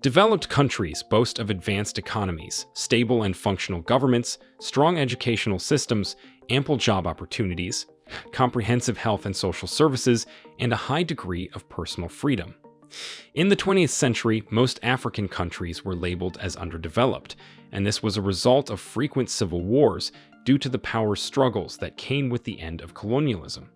Developed countries boast of advanced economies, stable and functional governments, strong educational systems, ample job opportunities, comprehensive health and social services, and a high degree of personal freedom. In the 20th century, most African countries were labeled as underdeveloped, and this was a result of frequent civil wars due to the power struggles that came with the end of colonialism.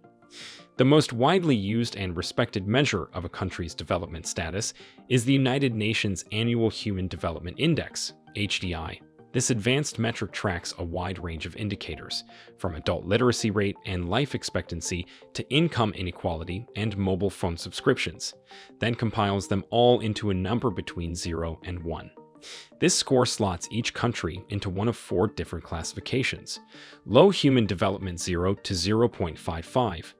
The most widely used and respected measure of a country's development status is the United Nations Annual Human Development Index, H.D.I. This advanced metric tracks a wide range of indicators, from adult literacy rate and life expectancy to income inequality and mobile phone subscriptions, then compiles them all into a number between 0 and 1. This score slots each country into one of 4 different classifications: low human development 0 to 0.55,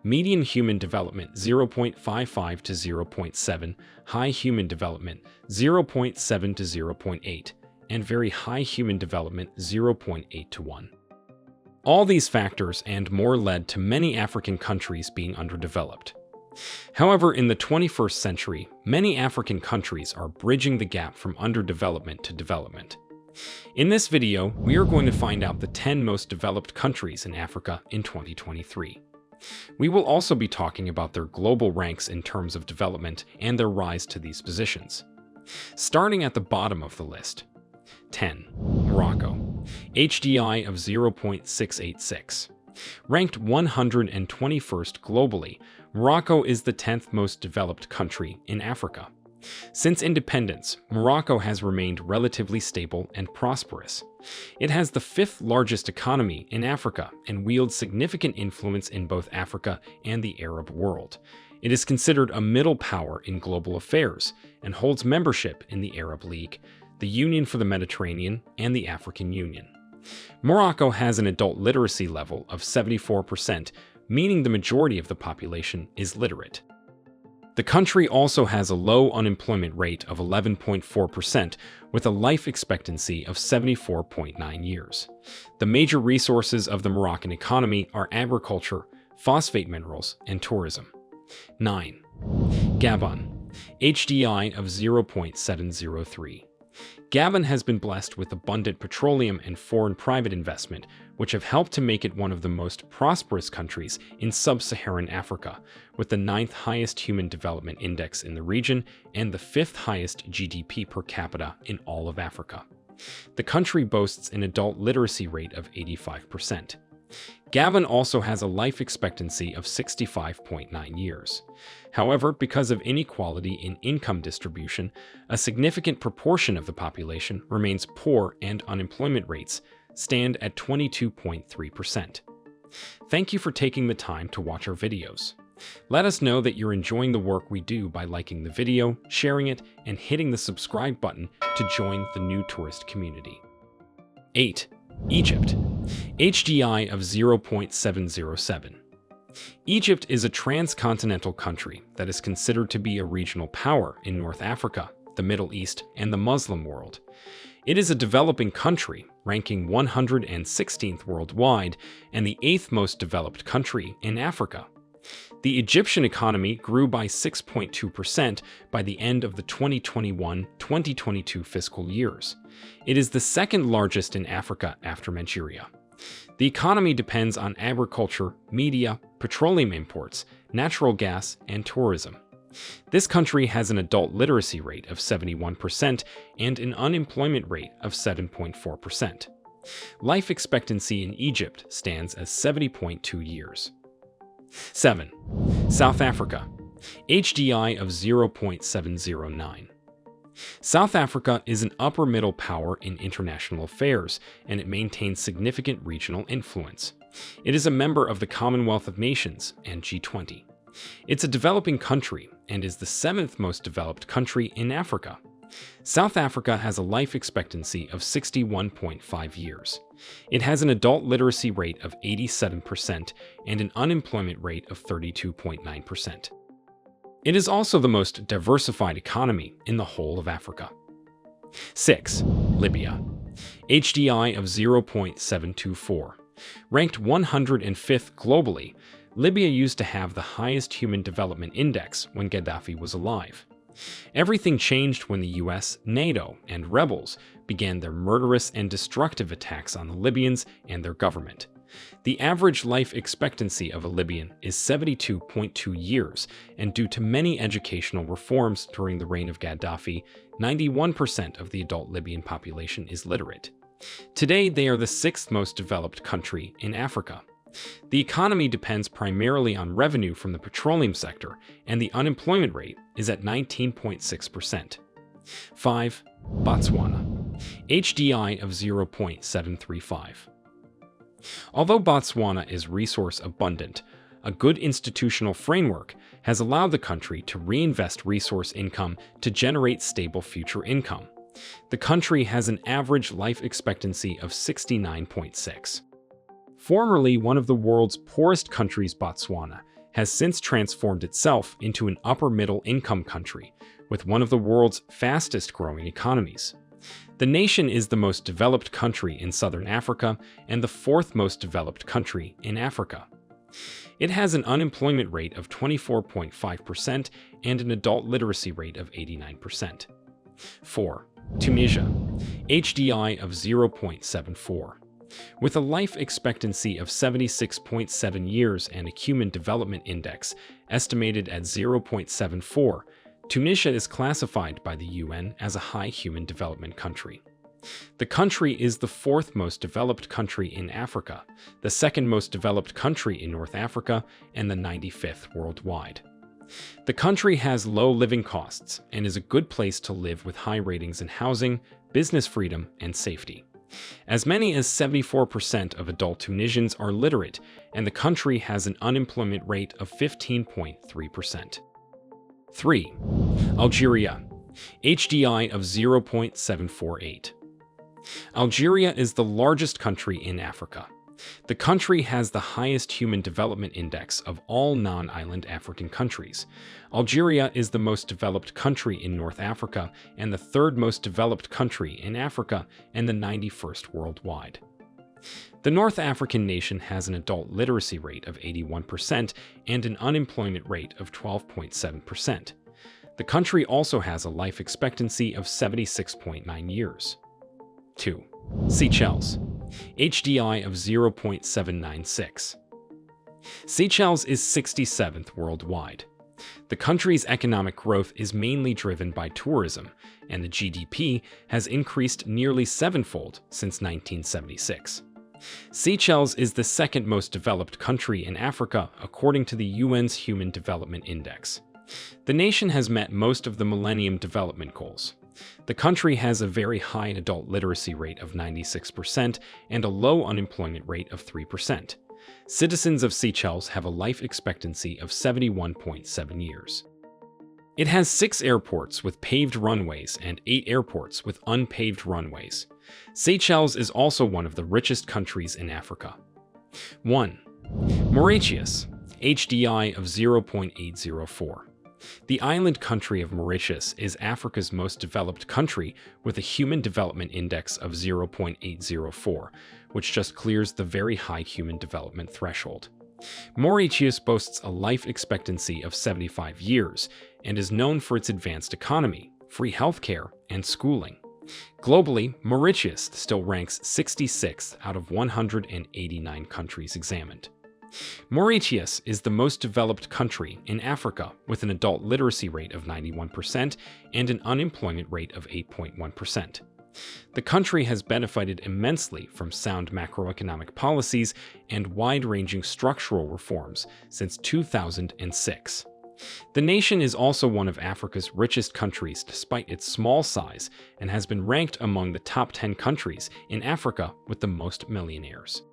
median human development 0.55 to 0.7, high human development 0.7 to 0.8, and very high human development 0.8 to 1. All these factors and more led to many African countries being underdeveloped. However, in the 21st century, many African countries are bridging the gap from underdevelopment to development. In this video, we are going to find out the 10 most developed countries in Africa in 2023. We will also be talking about their global ranks in terms of development and their rise to these positions. Starting at the bottom of the list. 10. Morocco. H.D.I. of 0.686. Ranked 121st globally, Morocco is the 10th most developed country in Africa. Since independence, Morocco has remained relatively stable and prosperous. It has the 5th largest economy in Africa and wields significant influence in both Africa and the Arab world. It is considered a middle power in global affairs and holds membership in the Arab League, the Union for the Mediterranean, and the African Union. Morocco has an adult literacy level of 74%, meaning the majority of the population is literate. The country also has a low unemployment rate of 11.4%, with a life expectancy of 74.9 years. The major resources of the Moroccan economy are agriculture, phosphate minerals, and tourism. 9. Gabon. H.D.I. of 0.703. Gabon has been blessed with abundant petroleum and foreign private investment, which have helped to make it one of the most prosperous countries in sub-Saharan Africa, with the 9th highest human development index in the region and the 5th highest GDP per capita in all of Africa. The country boasts an adult literacy rate of 85%. Gabon also has a life expectancy of 65.9 years. However, because of inequality in income distribution, a significant proportion of the population remains poor and unemployment rates stand at 22.3%. Thank you for taking the time to watch our videos. Let us know that you're enjoying the work we do by liking the video, sharing it, and hitting the subscribe button to join the new tourist community. 8. Egypt. H.D.I. of 0.707. Egypt is a transcontinental country that is considered to be a regional power in North Africa, the Middle East, and the Muslim world. It is a developing country, ranking 116th worldwide and the 8th most developed country in Africa. The Egyptian economy grew by 6.2% by the end of the 2021-2022 fiscal years. It is the 2nd largest in Africa after Nigeria. The economy depends on agriculture, media, petroleum imports, natural gas, and tourism. This country has an adult literacy rate of 71% and an unemployment rate of 7.4%. Life expectancy in Egypt stands as 70.2 years. 7. South Africa. H.D.I. of 0.709. South Africa is an upper-middle power in international affairs, and it maintains significant regional influence. It is a member of the Commonwealth of Nations and G20. It's a developing country and is the 7th most developed country in Africa. South Africa has a life expectancy of 61.5 years. It has an adult literacy rate of 87% and an unemployment rate of 32.9%. It is also the most diversified economy in the whole of Africa. 6. Libya. H.D.I. of 0.724. Ranked 105th globally, Libya used to have the highest human development index when Gaddafi was alive. Everything changed when the US, NATO, and rebels began their murderous and destructive attacks on the Libyans and their government. The average life expectancy of a Libyan is 72.2 years, and due to many educational reforms during the reign of Gaddafi, 91% of the adult Libyan population is literate. Today, they are the sixth most developed country in Africa. The economy depends primarily on revenue from the petroleum sector, and the unemployment rate is at 19.6%. 5. Botswana. H.D.I of 0.735. Although Botswana is resource abundant, a good institutional framework has allowed the country to reinvest resource income to generate stable future income. The country has an average life expectancy of 69.6. Formerly one of the world's poorest countries, Botswana has since transformed itself into an upper-middle income country with one of the world's fastest-growing economies. The nation is the most developed country in southern Africa and the fourth most developed country in Africa. It has an unemployment rate of 24.5% and an adult literacy rate of 89%. 4. Tunisia. H.D.I of 0.74. With a life expectancy of 76.7 years and a Human Development Index estimated at 0.74, Tunisia is classified by the UN as a high human development country. The country is the fourth most developed country in Africa, the second most developed country in North Africa, and the 95th worldwide. The country has low living costs and is a good place to live with high ratings in housing, business freedom, and safety. As many as 74% of adult Tunisians are literate, and the country has an unemployment rate of 15.3%. 3. Algeria. H.D.I of 0.748. Algeria is the largest country in Africa. The country has the highest Human Development Index of all non-island African countries. Algeria is the most developed country in North Africa and the third most developed country in Africa and the 91st worldwide. The North African nation has an adult literacy rate of 81% and an unemployment rate of 12.7%. The country also has a life expectancy of 76.9 years. 2. Seychelles. H.D.I of 0.796. Seychelles is 67th worldwide. The country's economic growth is mainly driven by tourism, and the GDP has increased nearly sevenfold since 1976. Seychelles is the second most developed country in Africa according to the UN's Human Development Index. The nation has met most of the Millennium Development Goals. The country has a very high adult literacy rate of 96% and a low unemployment rate of 3%. Citizens of Seychelles have a life expectancy of 71.7 years. It has 6 airports with paved runways and 8 airports with unpaved runways. Seychelles is also one of the richest countries in Africa. 1. Mauritius. H.D.I of 0.804. The island country of Mauritius is Africa's most developed country with a Human Development Index of 0.804, which just clears the very high human development threshold. Mauritius boasts a life expectancy of 75 years and is known for its advanced economy, free healthcare, and schooling. Globally, Mauritius still ranks 66th out of 189 countries examined. Mauritius is the most developed country in Africa with an adult literacy rate of 91% and an unemployment rate of 8.1%. The country has benefited immensely from sound macroeconomic policies and wide-ranging structural reforms since 2006. The nation is also one of Africa's richest countries despite its small size and has been ranked among the top 10 countries in Africa with the most millionaires.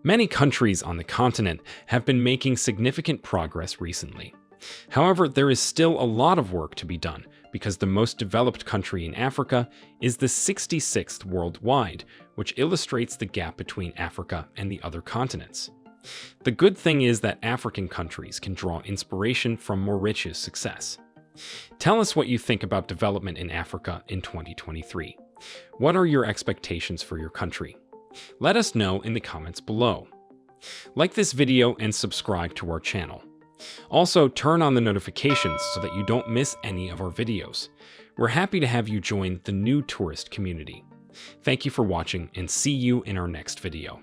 Many countries on the continent have been making significant progress recently. However, there is still a lot of work to be done because the most developed country in Africa is the 66th worldwide, which illustrates the gap between Africa and the other continents. The good thing is that African countries can draw inspiration from Mauritius' success. Tell us what you think about development in Africa in 2023. What are your expectations for your country? Let us know in the comments below. Like this video and subscribe to our channel. Also, turn on the notifications so that you don't miss any of our videos. We're happy to have you join the new tourist community. Thank you for watching and see you in our next video.